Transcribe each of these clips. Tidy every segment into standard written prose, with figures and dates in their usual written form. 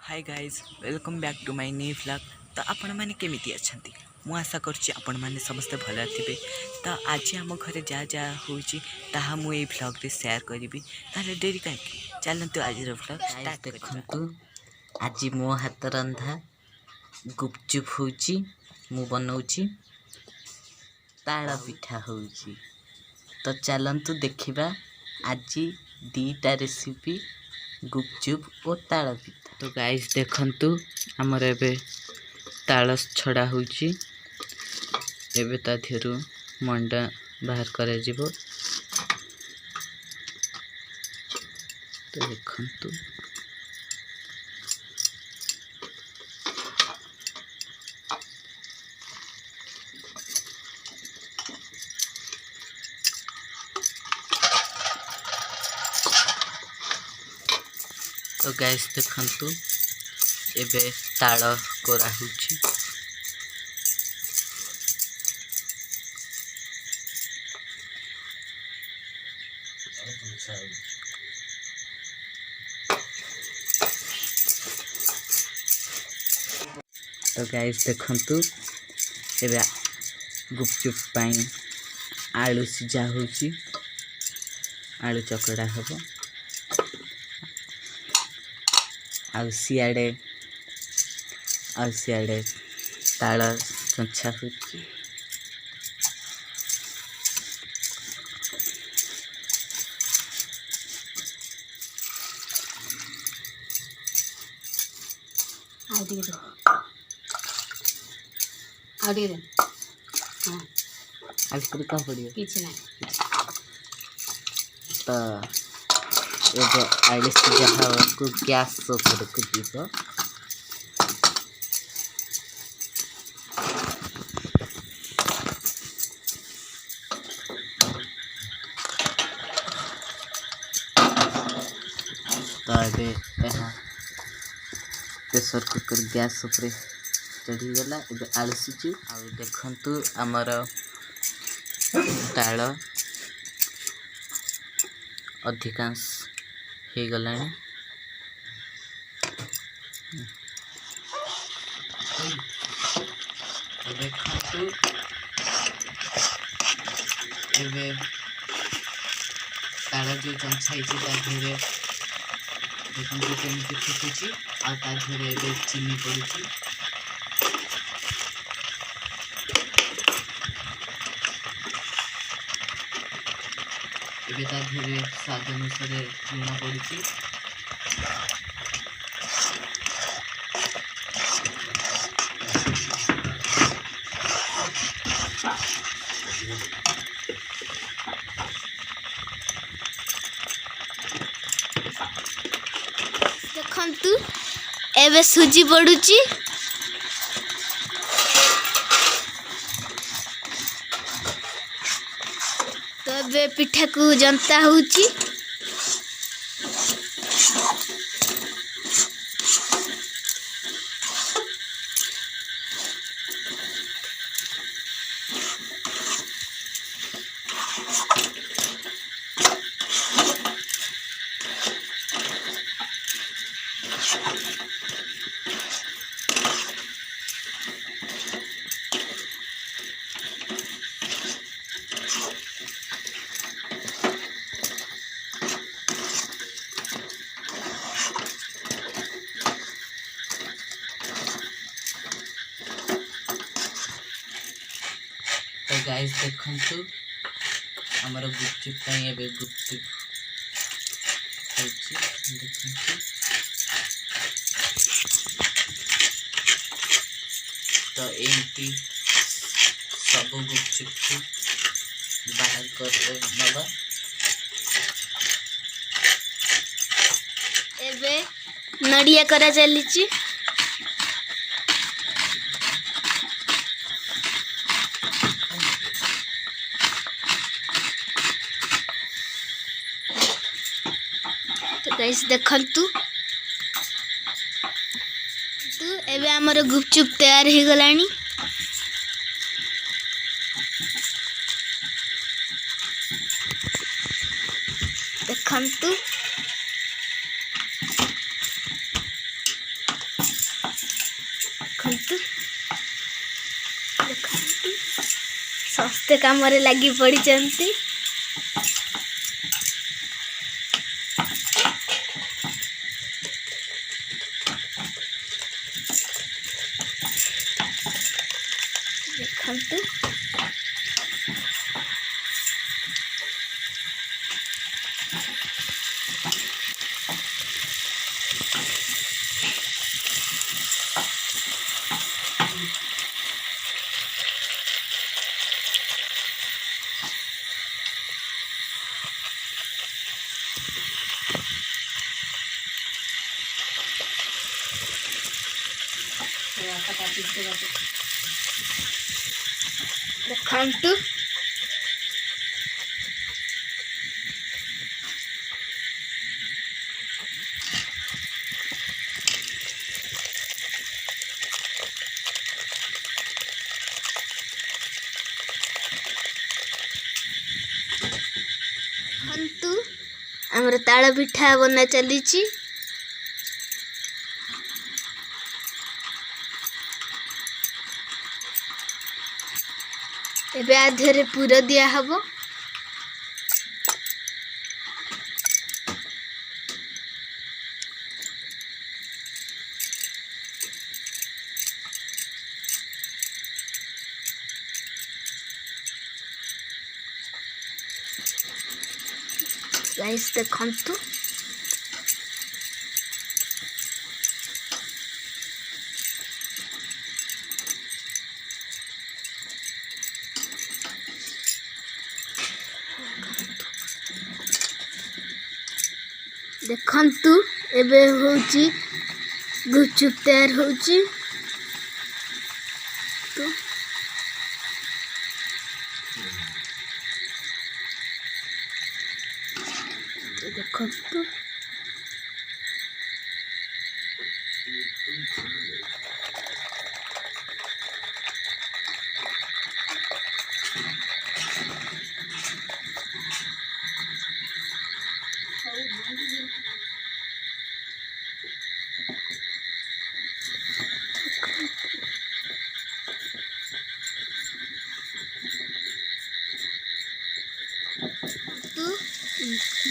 Hi guys welcome back to my new vlog. तो आपण मैंने केमिति अच्छंती मु आशा करछि आपण माने समस्त भल थिबे। तो आज आम घरे जा जा होछि ताहा मु ए व्लॉग रे शेयर करबी। ताले देरी काहे चलंतु आज रो व्लॉग स्टार्ट देखंतु। आज मो हाथ रंधा गुपचुप होछि मु बनौछि, ताड़ा पिठा होछि। तो चलंतु देखिबा आज दीटा रेसिपी गुपचुप और ताड़ा पिठा। तो गाइस देखंतु हमर एबे ताड़ छड़ा होछि, एबे ता धेरु मंडा बाहर करे जिवो। तो देखंतु तो गाइस देखंतु एबे ताड़ कोरा होछि। तो गाइस देखंतु एबे गुपचुप पाई आलू सिझा होछि, आलू चकड़ा हबो। आसियाड़े ताड़ चंछा होछि। आलू का पड़ियो किछ ना। तो एबे आलू सिझा हवा को गैस ऊपर को दीबो। तो एबे यहाँ प्रेशर कुकर गैस ऊपर चढ़ी गला। एबे आलू सिझी आ देखंतु हमर ताड़ अधिकांश हो गलानी। देखंतु एबे ताड़ जो चंछा है ता धीरे देखंतु केमिति फुटुची आ ता धीरे एबे चीनी पड़ुची। एबे ता धीरे स्वाद अनुसार लूण पड़ुची। देखंतु एबे सुजी पड़ुची। तो एबे पिठा को जनता होची। तो गाइस देखंतु हमर गुपचुप पई एबे गुपचुप होछि। देखंतु तो एमती सब गुपचुप को बाहर कर नबा। एबे नड़िया करा चलीची। तो गाइस देखंतु एबे हमर गुपचुप तैयार हो गलानी। देखंतु ସମସ୍ତେ କାମରେ ଲାଗି ପଡ଼ିଛନ୍ତି। ଦେଖନ୍ତୁ ଦେଖନ୍ତୁ ଦେଖନ୍ତୁ ଆମର ତାଳ ପିଠା ବନା ଚାଲିଛି। ଏବେ ଆ ଦେହରେ ପୁର ଦିଆହବ। ଗାଇସ୍ ଦେଖନ୍ତୁ ଦେଖନ୍ତୁ ଏବେ ହଉଛି ଗୁପଚୁପ ତିଆରି ହଉଛି। ଦେଖନ୍ତୁ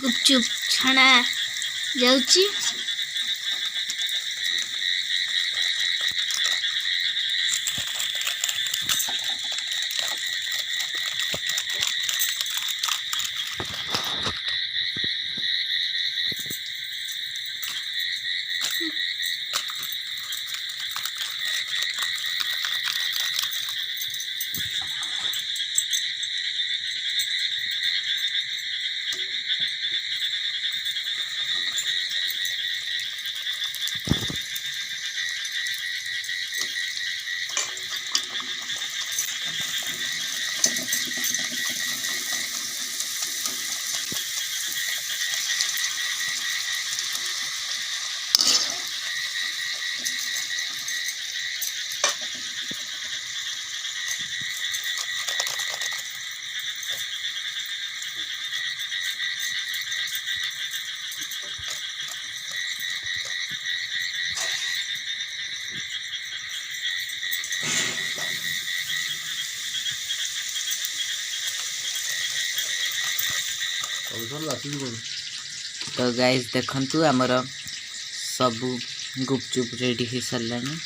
ଗୁପଚୁପ ଛଣା ଯାଉଛି। तो गाइस देखंतु हमर सबू गुपचुप रेडी हो सारानी।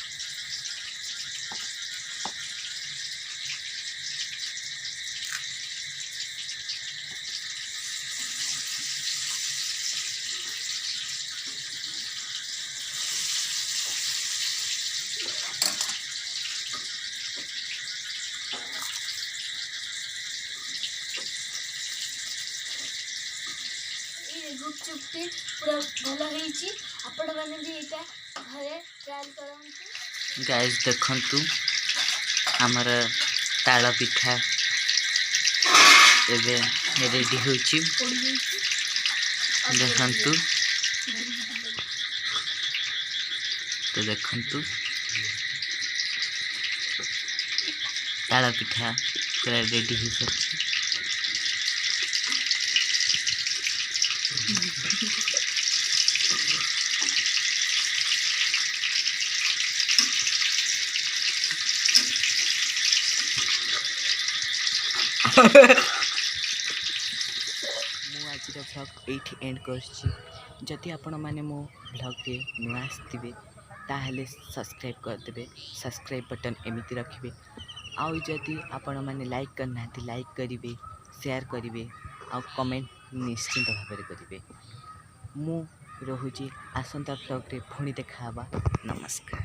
ଗୁପଚୁପଟି ପୁରା ଭଲ ହେଇଛି। ଆପଣମାନେ ବି ଏଇଟା ଘରେ ଟ୍ରାଏ କରନ୍ତୁ। गाइस देखंतु हमर ताଳ पिठा एबे रेडी होची। देखंतु तो देखंतु ताଳ पिठा पूरा रेडी हो सारी। ମୁଁ ଆଜିର ଭ୍ଲଗ୍ ଏଇଠି ଏଣ୍ଡ କରୁଛି। ଯଦି ଆପଣମାନେ ମୋ ଭ୍ଲଗ୍ରେ ନୂଆ ଆସିଥିବେ ତାହେଲେ ସବସ୍କ୍ରାଇବ୍ କରିଦେବେ। ସବସ୍କ୍ରାଇବ୍ ବଟନ୍ ଏମିତି ରଖିବେ। ଆଉ ଯଦି ଆପଣମାନେ ଲାଇକ୍ କରିନାହାନ୍ତି ଲାଇକ୍ କରିବେ, ସେୟାର କରିବେ ଆଉ କମେଣ୍ଟ ନିଶ୍ଚିନ୍ତ ଭାବରେ କରିବେ। ମୁଁ ରହୁଛି, ଆସନ୍ତା ଭ୍ଲଗ୍ରେ ପୁଣି ଦେଖା ହେବା। ନମସ୍କାର।